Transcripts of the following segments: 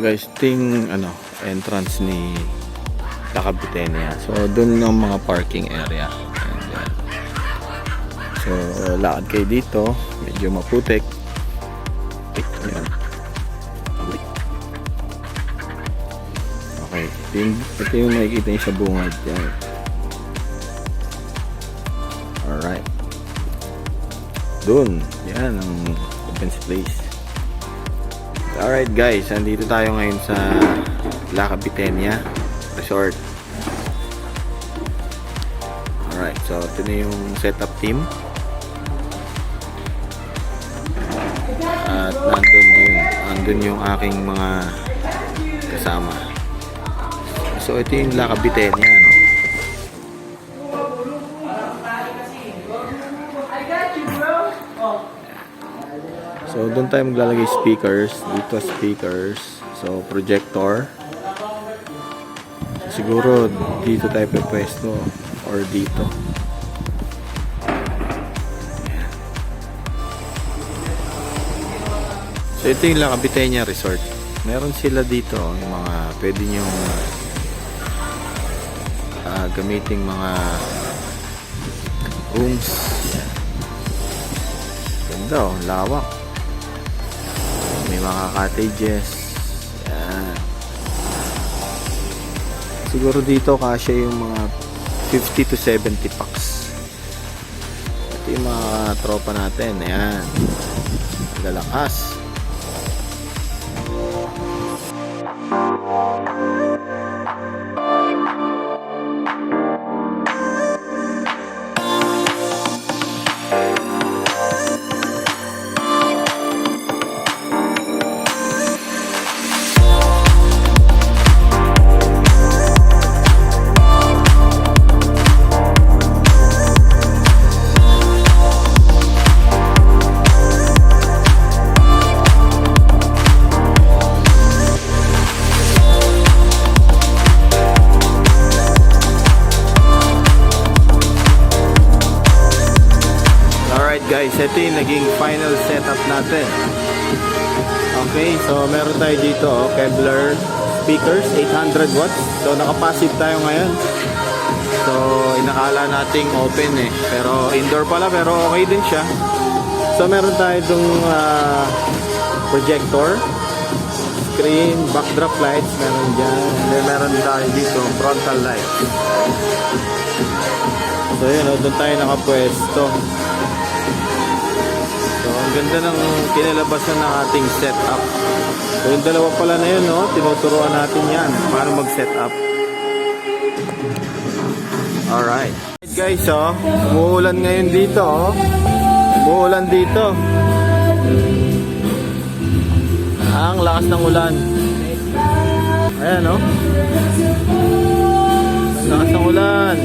guys, ting entrance ni Caviteña. So doon ng mga parking area. Ayan. So lakad kayo dito, medyo maputik. Ayan. Okay, ito yung makikita nyo sa bungad. Ayan. Alright. Doon, yan ang defense place. Alright guys, andito tayo ngayon sa Caviteña Resort. Alright, so ito na yung setup team. At nandun yung aking mga kasama. So ito yung Caviteña, no? So doon tayo maglalagay speakers, dito speakers, so projector. Siguro dito tayo pwesto or dito. So ito yung Caviteña Resort. Meron sila dito yung mga pwede nyong gamiting mga rooms. Ganda, lawak. May mga cottages. Yan. Siguro dito kasya yung mga 50 to 70 packs. Ito yung mga tropa natin. Ayan. Lalakas. Guys, ito yung naging final setup natin. Okay, so meron tayo dito Kevlar speakers, 800 watts. So naka-passive tayo ngayon. So inakala nating open pero indoor pala, pero okay din siya. So meron tayo itong projector, screen, backdrop lights, meron dyan. And then meron tayo dito frontal lights. So yun, doon tayo nakapwesto. So, ang ganda ng kinalabasan ng ating setup. So, yung dalawa pala na yun, tinuturuan natin yan paano mag-setup. Alright. Guys, umuulan ngayon dito, umuulan dito. Ang lakas ng ulan. Ayan, lakas ng ulan.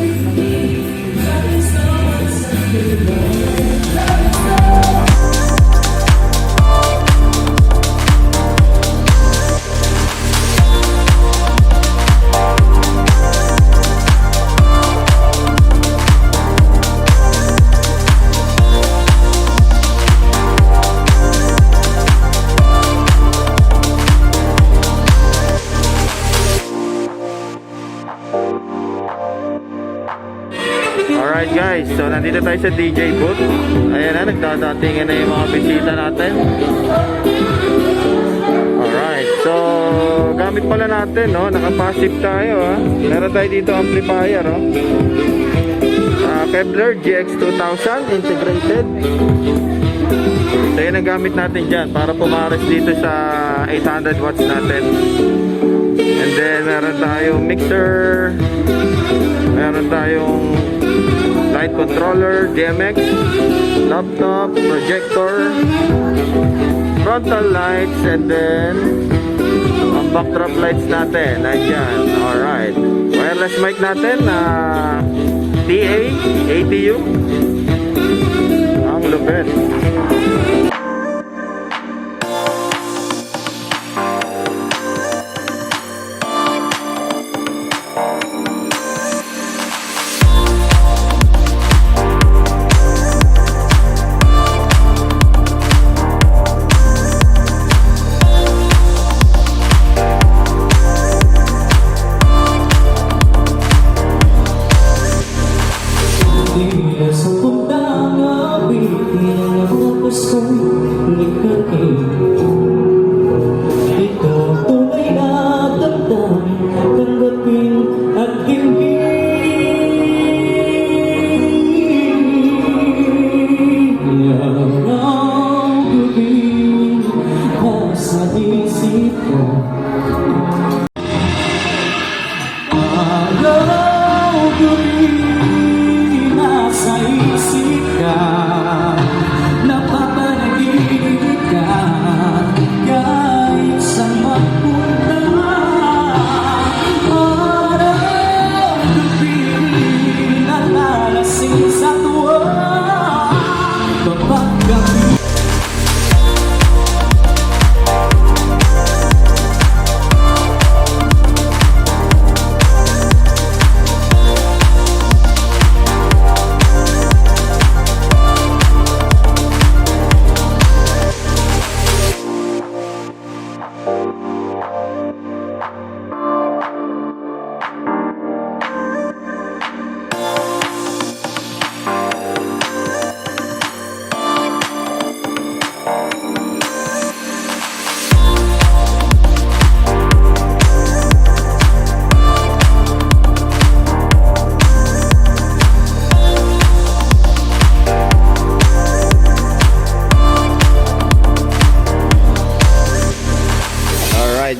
Alright guys, so nandito tayo sa DJ booth. Ayan na, nagdadatingin na yung mga bisita natin. Alright, so gamit pala natin, naka-passive tayo. Meron tayo dito amplifier, Kevlar GX2000 integrated. So yan ang gamit natin dyan para pumares dito sa 800 watts natin. And then meron tayong mixer, meron tayong light controller, DMX, laptop, projector, frontal lights, and then ang backdrop lights natin. Ayan. Alright. Wireless mic natin na TA, ATU. Ang lupit.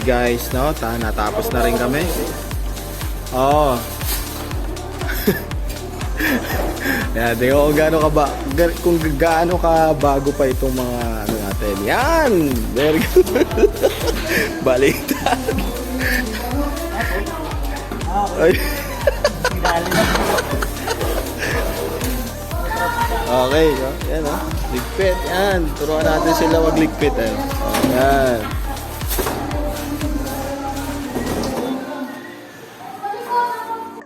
guys, no? Natapos na rin kami. Oh. Yan, di ko kung gaano ka bago pa itong mga ano natin. Yan! Very good. Baliktad. Ay. Okay, no? Yan, no? Ligpit, yan. Turuan natin sila magligpit, eh. Oh, yan.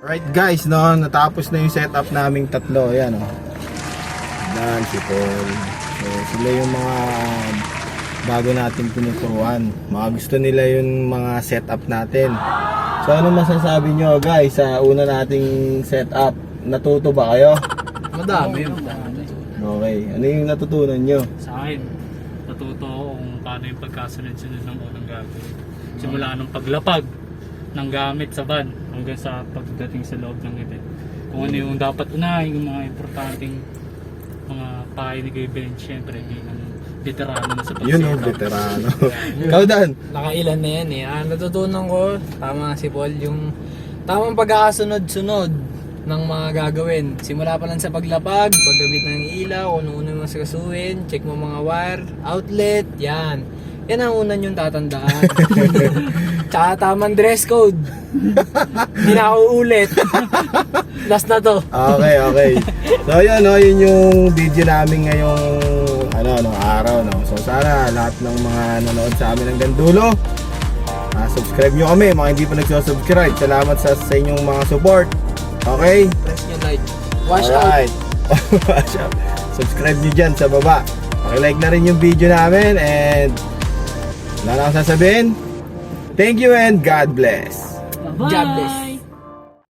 Alright guys, no, natapos na yung setup naming tatlo. Ayan, oh. Dan, si Paul. So, sila yung mga bago natin tinuturuan. Mga gusto nila yung mga setup natin. So, ano masasabi nyo guys sa una nating setup? Natuto ba kayo? Madami. Okay, ano yung natutunan nyo? Sa akin, natuto ako kung paano yung pagkasunod-sunod ng unang gagawin. Simula ng paglapag ng gamit sa van hanggang sa pagdating sa loob ng event. Kung ano yung dapat unahin, yung mga importanteng mga pahay ni Kuya Ben, syempre bilang veterano na sa pag-setup. Yun o, veterano. Ikaw Dan? Nakailan na yan eh. Ang natutunan ko, tama si Paul, yung tamang pagkakasunod-sunod ng mga gagawin. Simula pa lang sa paglapag, paggamit ng ilaw, kung ano yung mas kasuhin, check mo mga wire, outlet, yan. Yan ang una yung tatandaan. Tsaka tamang dress code. Hindi na ako ulit. Last na to. Okay, okay. So yun, no, yun yung video namin ngayong araw, no. So sana lahat ng mga nanood sa amin hanggang dulo, subscribe nyo kami, mga hindi pa nagsusubscribe. Salamat sa inyong mga support. Okay? Press nyo like. Wash Alright. Wash out. Subscribe nyo dyan sa baba. Pakilike na rin yung video namin and wala na akong sasabihin. Thank you and God bless. out. God bless.